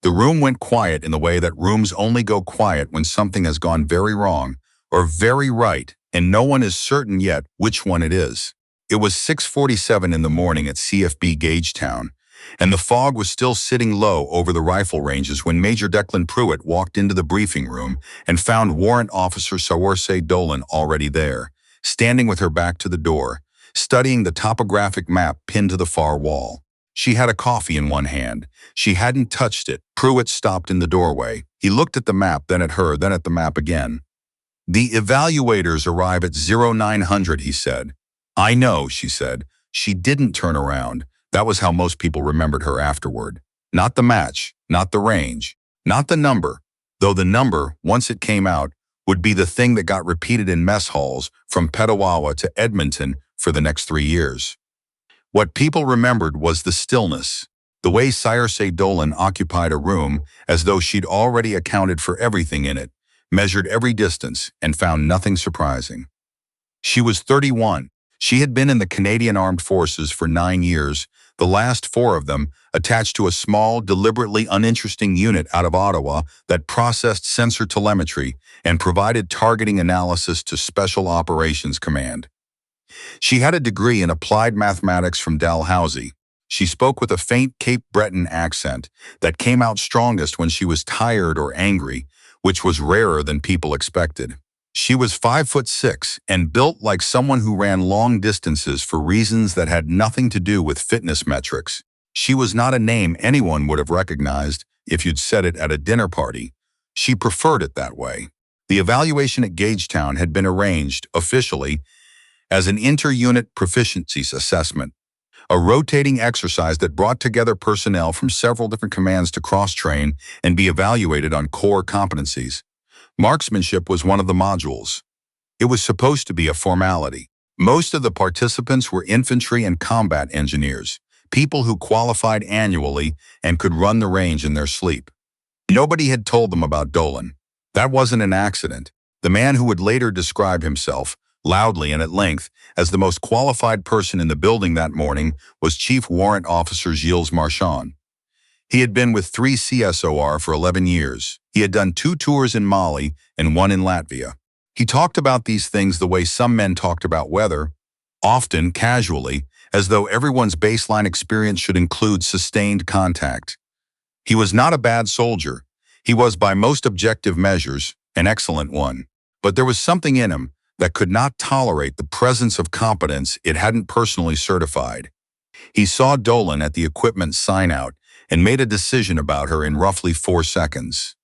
The room went quiet in the way that rooms only go quiet when something has gone very wrong or very right, and no one is certain yet which one it is. It was 6:47 in the morning at CFB Gagetown, and the fog was still sitting low over the rifle ranges when Major Declan Pruitt walked into the briefing room and found Warrant Officer Saoirse Dolan already there, standing with her back to the door, studying the topographic map pinned to the far wall. She had a coffee in one hand. She hadn't touched it. Pruitt stopped in the doorway. He looked at the map, then at her, then at the map again. "The evaluators arrive at 0900, he said. "I know," she said. She didn't turn around. That was how most people remembered her afterward. Not the match, not the range, not the number, though the number, once it came out, would be the thing that got repeated in mess halls from Petawawa to Edmonton for the next 3 years. What people remembered was the stillness, the way Saoirse Dolan occupied a room as though she'd already accounted for everything in it, measured every distance, and found nothing surprising. She was 31. She had been in the Canadian Armed Forces for 9 years, the last 4 of them attached to a small, deliberately uninteresting unit out of Ottawa that processed sensor telemetry and provided targeting analysis to Special Operations Command. She had a degree in applied mathematics from Dalhousie. She spoke with a faint Cape Breton accent that came out strongest when she was tired or angry, which was rarer than people expected. She was 5'6" and built like someone who ran long distances for reasons that had nothing to do with fitness metrics. She was not a name anyone would have recognized if you'd said it at a dinner party. She preferred it that way. The evaluation at Gagetown had been arranged, officially, as an inter-unit proficiencies assessment, a rotating exercise that brought together personnel from several different commands to cross-train and be evaluated on core competencies. Marksmanship was one of the modules. It was supposed to be a formality. Most of the participants were infantry and combat engineers, people who qualified annually and could run the range in their sleep. Nobody had told them about Dolan. That wasn't an accident. The man who would later describe himself, loudly and at length, as the most qualified person in the building that morning was Chief Warrant Officer Gilles Marchand. He had been with 3 CSOR for 11 years. He had done 2 tours in Mali and 1 in Latvia. He talked about these things the way some men talked about weather, often casually, as though everyone's baseline experience should include sustained contact. He was not a bad soldier. He was, by most objective measures, an excellent one. But there was something in him that could not tolerate the presence of competence it hadn't personally certified. He saw Dolan at the equipment sign-out and made a decision about her in roughly 4 seconds.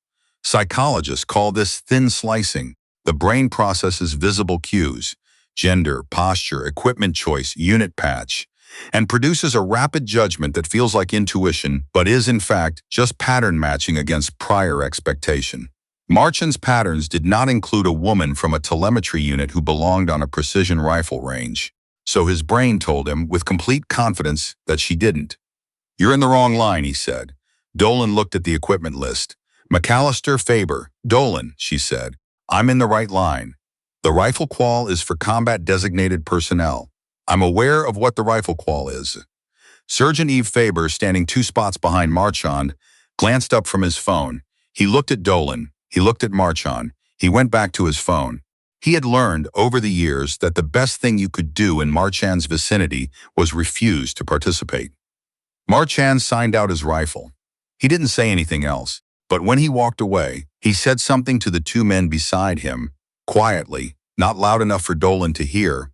Psychologists call this thin slicing. The brain processes visible cues, gender, posture, equipment choice, unit patch, and produces a rapid judgment that feels like intuition, but is in fact just pattern matching against prior expectation. Marchand's patterns did not include a woman from a telemetry unit who belonged on a precision rifle range, so his brain told him with complete confidence that she didn't. "You're in the wrong line," he said. Dolan looked at the equipment list. "McAllister, Faber." "Dolan," she said. "I'm in the right line. The rifle qual is for combat-designated personnel. I'm aware of what the rifle qual is." Sergeant Yves Faber, standing 2 spots behind Marchand, glanced up from his phone. He looked at Dolan. He looked at Marchand. He went back to his phone. He had learned over the years that the best thing you could do in Marchand's vicinity was refuse to participate. Marchand signed out his rifle. He didn't say anything else, but when he walked away, he said something to the 2 men beside him, quietly, not loud enough for Dolan to hear,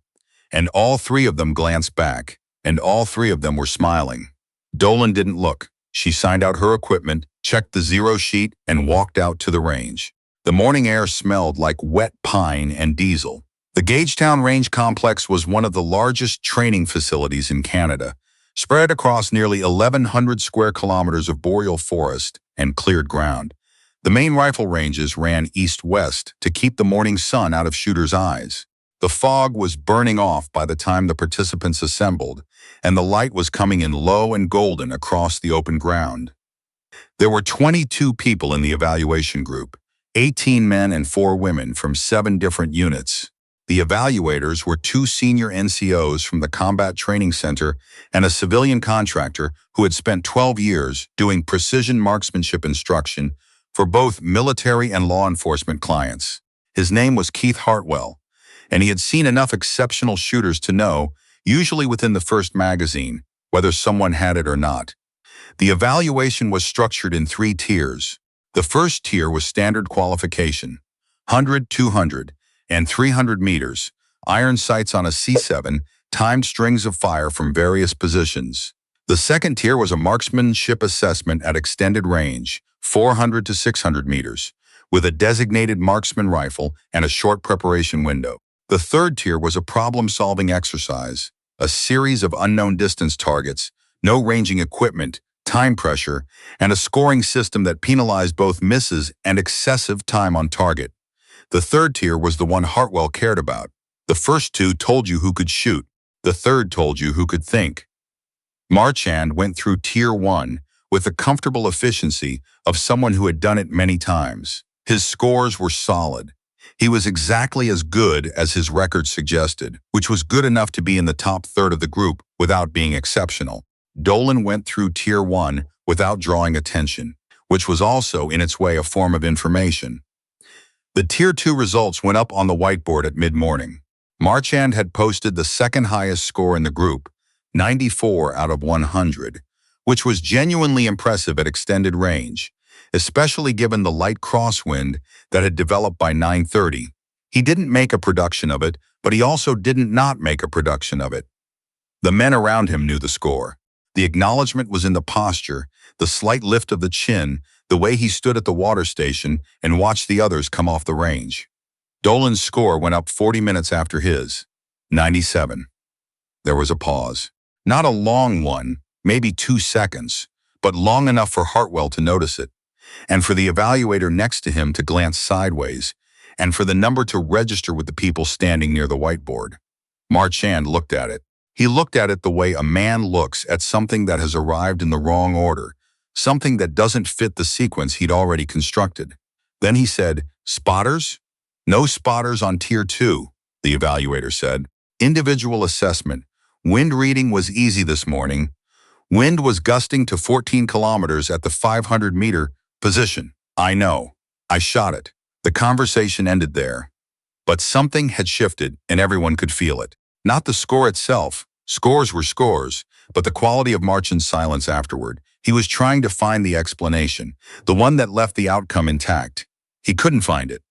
and all 3 of them glanced back, and all 3 of them were smiling. Dolan didn't look. She signed out her equipment, checked the zero sheet, and walked out to the range. The morning air smelled like wet pine and diesel. The Gagetown Range Complex was one of the largest training facilities in Canada, spread across nearly 1,100 square kilometers of boreal forest and cleared ground. The main rifle ranges ran east-west to keep the morning sun out of shooters' eyes. The fog was burning off by the time the participants assembled, and the light was coming in low and golden across the open ground. There were 22 people in the evaluation group, 18 men and 4 women from 7 different units. The evaluators were two senior NCOs from the Combat Training Center and a civilian contractor who had spent 12 years doing precision marksmanship instruction for both military and law enforcement clients. His name was Keith Hartwell, and he had seen enough exceptional shooters to know, usually within the first magazine, whether someone had it or not. The evaluation was structured in 3 tiers. The first tier was standard qualification, 100, 200, and 300 meters, iron sights on a C7, timed strings of fire from various positions. The second tier was a marksmanship assessment at extended range, 400 to 600 meters, with a designated marksman rifle and a short preparation window. The third tier was a problem-solving exercise, a series of unknown distance targets, no ranging equipment, time pressure, and a scoring system that penalized both misses and excessive time on target. The third tier was the one Hartwell cared about. The first 2 told you who could shoot. The third told you who could think. Marchand went through Tier 1 with the comfortable efficiency of someone who had done it many times. His scores were solid. He was exactly as good as his record suggested, which was good enough to be in the top third of the group without being exceptional. Dolan went through Tier 1 without drawing attention, which was also in its way a form of information. The Tier 2 results went up on the whiteboard at mid-morning. Marchand had posted the second highest score in the group, 94 out of 100, which was genuinely impressive at extended range, especially given the light crosswind that had developed by 9:30. He didn't make a production of it, but he also didn't not make a production of it. The men around him knew the score. The acknowledgement was in the posture, the slight lift of the chin, the way he stood at the water station and watched the others come off the range. Dolan's score went up 40 minutes after his, 97. There was a pause. Not a long one, maybe 2 seconds, but long enough for Hartwell to notice it, and for the evaluator next to him to glance sideways, and for the number to register with the people standing near the whiteboard. Marchand looked at it. He looked at it the way a man looks at something that has arrived in the wrong order, something that doesn't fit the sequence he'd already constructed. Then he said, "Spotters?" "No spotters on Tier 2, the evaluator said. Individual assessment. Wind reading was easy this morning. Wind was gusting to 14 kilometers at the 500-meter position. I know. I shot it." The conversation ended there. But something had shifted, and everyone could feel it. Not the score itself. Scores were scores, but the quality of Marchand's silence afterward. He was trying to find the explanation, the one that left the outcome intact. He couldn't find it.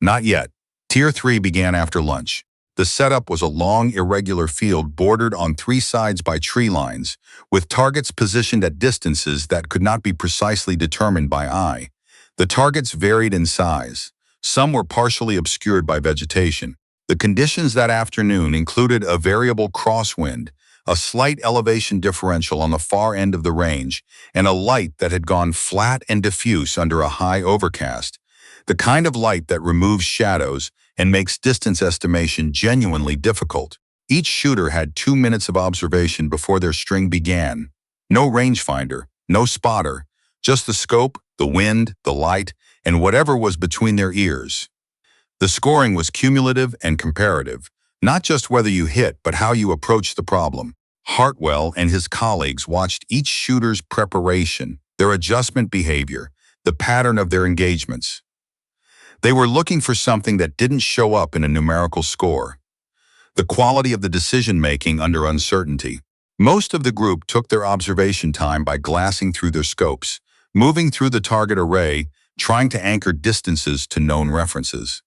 Not yet. Tier 3 began after lunch. The setup was a long, irregular field bordered on 3 sides by tree lines, with targets positioned at distances that could not be precisely determined by eye. The targets varied in size. Some were partially obscured by vegetation. The conditions that afternoon included a variable crosswind, a slight elevation differential on the far end of the range, and a light that had gone flat and diffuse under a high overcast, the kind of light that removes shadows and makes distance estimation genuinely difficult. Each shooter had 2 minutes of observation before their string began. No rangefinder, no spotter, just the scope, the wind, the light, and whatever was between their ears. The scoring was cumulative and comparative, not just whether you hit, but how you approached the problem. Hartwell and his colleagues watched each shooter's preparation, their adjustment behavior, the pattern of their engagements. They were looking for something that didn't show up in a numerical score. The quality of the decision-making under uncertainty. Most of the group took their observation time by glassing through their scopes, moving through the target array, trying to anchor distances to known references.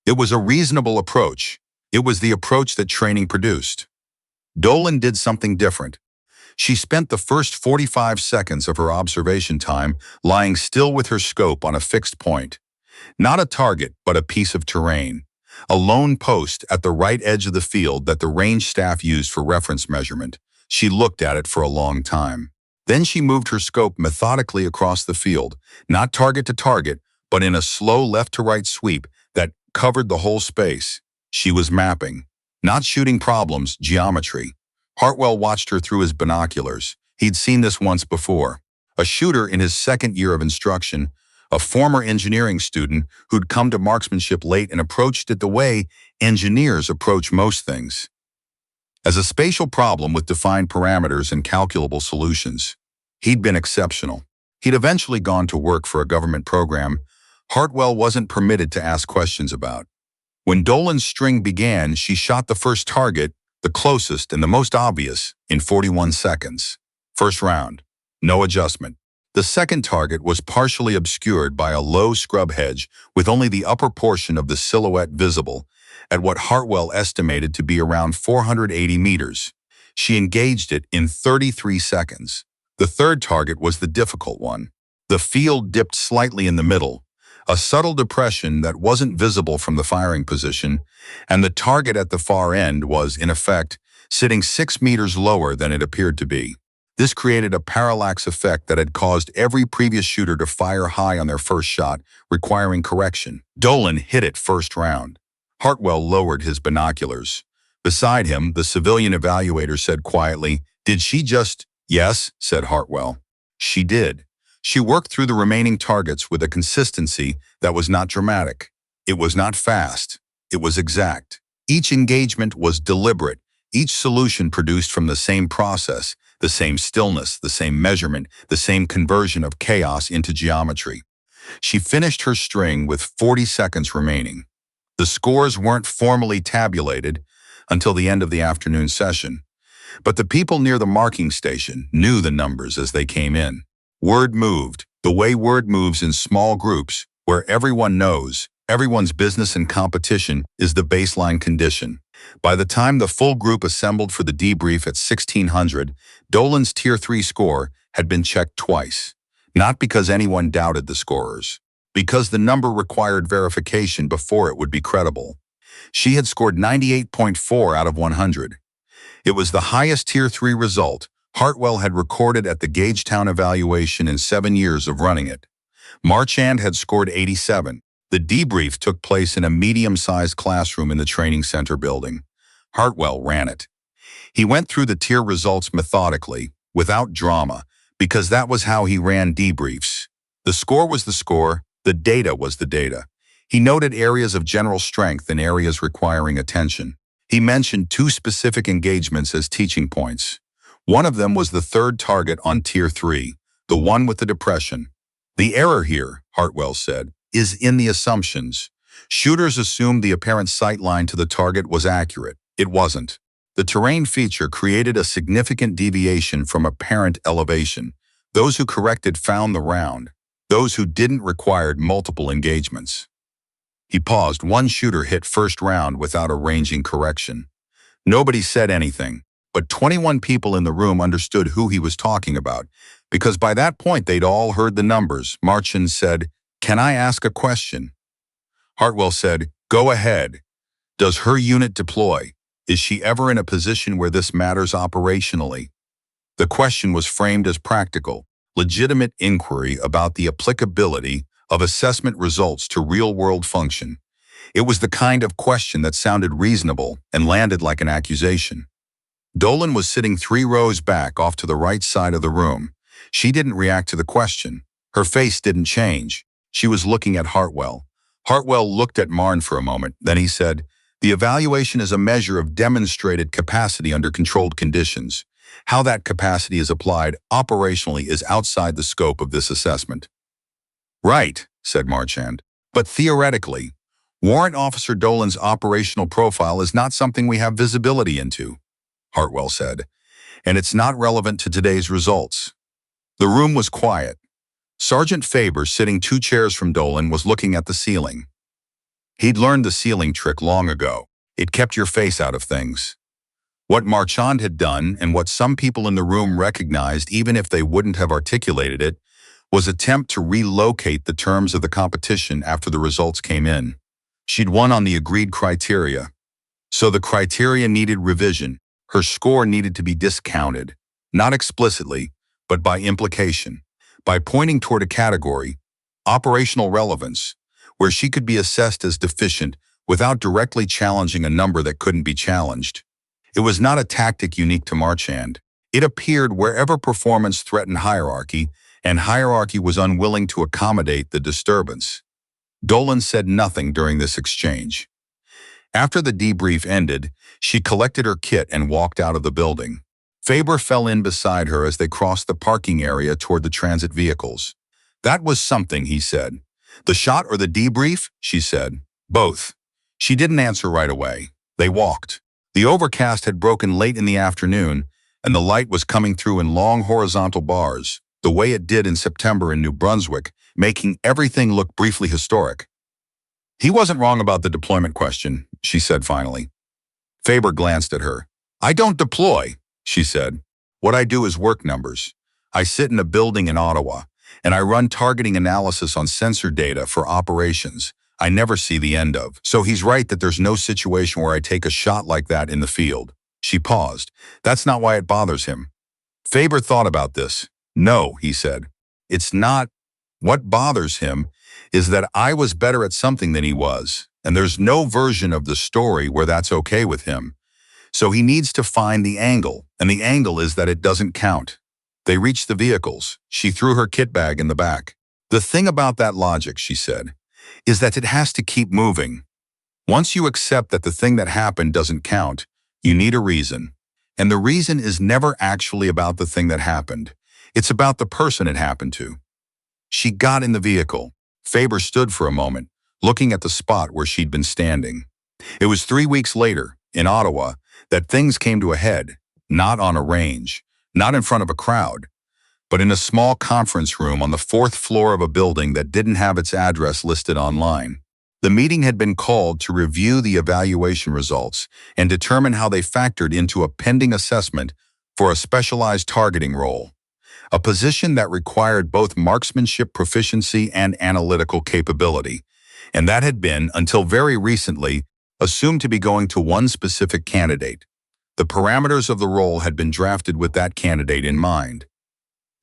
It was a reasonable approach. It was the approach that training produced. Dolan did something different. She spent the first 45 seconds of her observation time lying still with her scope on a fixed point. Not a target, but a piece of terrain. A lone post at the right edge of the field that the range staff used for reference measurement. She looked at it for a long time. Then she moved her scope methodically across the field, not target to target, but in a slow left-to-right sweep that covered the whole space. She was mapping, not shooting problems, geometry. Hartwell watched her through his binoculars. He'd seen this once before. A shooter in his second year of instruction, a former engineering student who'd come to marksmanship late and approached it the way engineers approach most things, as a spatial problem with defined parameters and calculable solutions. He'd been exceptional. He'd eventually gone to work for a government program Hartwell wasn't permitted to ask questions about. When Dolan's string began, she shot the first target, the closest and the most obvious, in 41 seconds. First round. No adjustment. The second target was partially obscured by a low scrub hedge with only the upper portion of the silhouette visible, at what Hartwell estimated to be around 480 meters. She engaged it in 33 seconds. The third target was the difficult one. The field dipped slightly in the middle, a subtle depression that wasn't visible from the firing position, and the target at the far end was, in effect, sitting 6 meters lower than it appeared to be. This created a parallax effect that had caused every previous shooter to fire high on their first shot, requiring correction. Dolan hit it first round. Hartwell lowered his binoculars. Beside him, the civilian evaluator said quietly, "Did she just—" "Yes," said Hartwell. "She did. She worked through the remaining targets with a consistency that was not dramatic. It was not fast. It was exact. Each engagement was deliberate. Each solution produced from the same process, the same stillness, the same measurement, the same conversion of chaos into geometry." She finished her string with 40 seconds remaining. The scores weren't formally tabulated until the end of the afternoon session, but the people near the marking station knew the numbers as they came in. Word moved, the way word moves in small groups, where everyone knows, everyone's business and competition is the baseline condition. By the time the full group assembled for the debrief at 1600, Dolan's Tier 3 score had been checked twice. Not because anyone doubted the scorers, because the number required verification before it would be credible. She had scored 98.4 out of 100. It was the highest Tier 3 result Hartwell had recorded at the Gagetown evaluation in 7 years of running it. Marchand had scored 87. The debrief took place in a medium-sized classroom in the training center building. Hartwell ran it. He went through the tier results methodically, without drama, because that was how he ran debriefs. The score was the score, the data was the data. He noted areas of general strength and areas requiring attention. He mentioned 2 specific engagements as teaching points. One of them was the third target on Tier 3, the one with the depression. "The error here," Hartwell said, "is in the assumptions. Shooters assumed the apparent sight line to the target was accurate. It wasn't. The terrain feature created a significant deviation from apparent elevation. Those who corrected found the round. Those who didn't required multiple engagements." He paused. One shooter hit first round without arranging correction. Nobody said anything, but 21 people in the room understood who he was talking about, because by that point they'd all heard the numbers. Marchand said, "Can I ask a question?" Hartwell said, "Go ahead. Does her unit deploy? Is she ever in a position where this matters operationally?" The question was framed as practical, legitimate inquiry about the applicability of assessment results to real-world function. It was the kind of question that sounded reasonable and landed like an accusation. Dolan was sitting 3 rows back off to the right side of the room. She didn't react to the question. Her face didn't change. She was looking at Hartwell. Hartwell looked at Marn for a moment. Then he said, "The evaluation is a measure of demonstrated capacity under controlled conditions. How that capacity is applied operationally is outside the scope of this assessment." "Right," said Marchand. "But theoretically, Warrant Officer Dolan's operational profile is not something we have visibility into," Hartwell said, "and it's not relevant to today's results." The room was quiet. Sergeant Faber, sitting 2 chairs from Dolan, was looking at the ceiling. He'd learned the ceiling trick long ago. It kept your face out of things. What Marchand had done, and what some people in the room recognized even if they wouldn't have articulated it, was attempt to relocate the terms of the competition after the results came in. She'd won on the agreed criteria. So the criteria needed revision. Her score needed to be discounted, not explicitly, but by implication, by pointing toward a category, operational relevance, where she could be assessed as deficient without directly challenging a number that couldn't be challenged. It was not a tactic unique to Marchand. It appeared wherever performance threatened hierarchy, and hierarchy was unwilling to accommodate the disturbance. Dolan said nothing during this exchange. After the debrief ended, she collected her kit and walked out of the building. Faber fell in beside her as they crossed the parking area toward the transit vehicles. "That was something," he said. "The shot or the debrief?" she said. "Both." She didn't answer right away. They walked. The overcast had broken late in the afternoon, and the light was coming through in long horizontal bars, the way it did in September in New Brunswick, making everything look briefly historic. "He wasn't wrong about the deployment question," she said finally. Faber glanced at her. "I don't deploy," she said. "What I do is work numbers. I sit in a building in Ottawa, and I run targeting analysis on sensor data for operations I never see the end of. So he's right that there's no situation where I take a shot like that in the field." She paused. "That's not why it bothers him." Faber thought about this. "No," he said. "It's not. What bothers him is that I was better at something than he was, and there's no version of the story where that's okay with him. So he needs to find the angle, and the angle is that it doesn't count." They reached the vehicles. She threw her kit bag in the back. "The thing about that logic," she said, "is that it has to keep moving. Once you accept that the thing that happened doesn't count, you need a reason. And the reason is never actually about the thing that happened. It's about the person it happened to." She got in the vehicle. Faber stood for a moment, looking at the spot where she'd been standing. It was 3 weeks later, in Ottawa, that things came to a head, not on a range, not in front of a crowd, but in a small conference room on the 4th floor of a building that didn't have its address listed online. The meeting had been called to review the evaluation results and determine how they factored into a pending assessment for a specialized targeting role, a position that required both marksmanship proficiency and analytical capability, and that had been, until very recently, assumed to be going to one specific candidate. The parameters of the role had been drafted with that candidate in mind.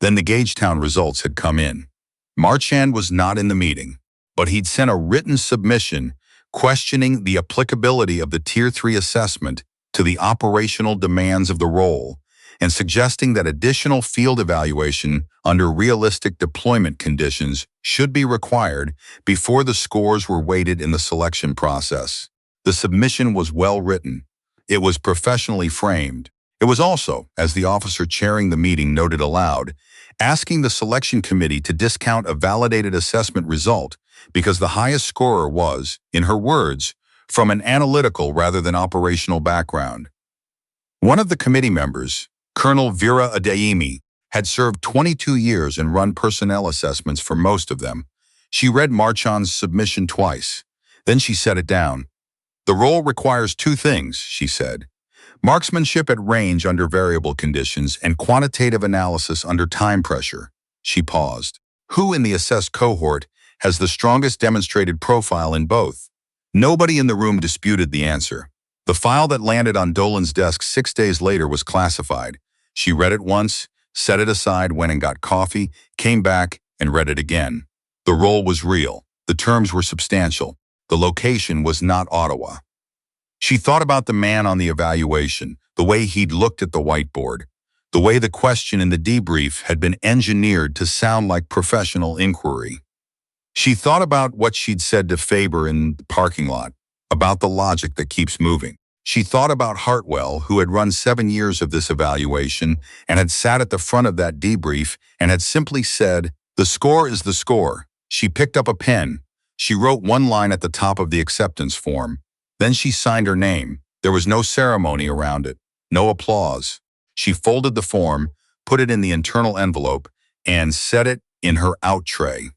Then the Gagetown results had come in. Marchand was not in the meeting, but he'd sent a written submission questioning the applicability of the Tier 3 assessment to the operational demands of the role and suggesting that additional field evaluation under realistic deployment conditions should be required before the scores were weighted in the selection process. The submission was well written. It was professionally framed. It was also, as the officer chairing the meeting noted aloud, asking the selection committee to discount a validated assessment result because the highest scorer was, in her words, from an analytical rather than operational background. One of the committee members, Colonel Vera Adeyemi, had served 22 years and run personnel assessments for most of them. She read Marchand's submission twice. Then she set it down. "The role requires 2 things," she said. "Marksmanship at range under variable conditions and quantitative analysis under time pressure." She paused. "Who in the assessed cohort has the strongest demonstrated profile in both?" Nobody in the room disputed the answer. The file that landed on Dolan's desk 6 days later was classified. She read it once, set it aside, went and got coffee, came back, and read it again. The role was real. The terms were substantial. The location was not Ottawa. She thought about the man on the evaluation, the way he'd looked at the whiteboard, the way the question in the debrief had been engineered to sound like professional inquiry. She thought about what she'd said to Faber in the parking lot, about the logic that keeps moving. She thought about Hartwell, who had run 7 years of this evaluation and had sat at the front of that debrief and had simply said, "The score is the score." She picked up a pen. She wrote one line at the top of the acceptance form. Then she signed her name. There was no ceremony around it, no applause. She folded the form, put it in the internal envelope, and set it in her out tray.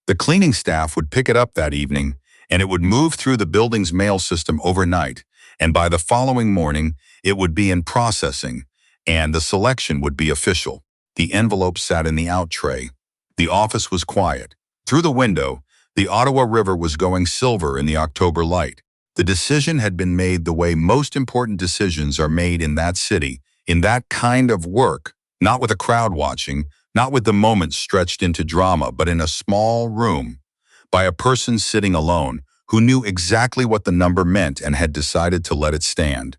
The cleaning staff would pick it up that evening, and it would move through the building's mail system overnight, and by the following morning, it would be in processing, and the selection would be official. The envelope sat in the out tray. The office was quiet. Through the window, the Ottawa River was going silver in the October light. The decision had been made the way most important decisions are made in that city, in that kind of work, not with a crowd watching, not with the moment stretched into drama, but in a small room, by a person sitting alone who knew exactly what the number meant and had decided to let it stand.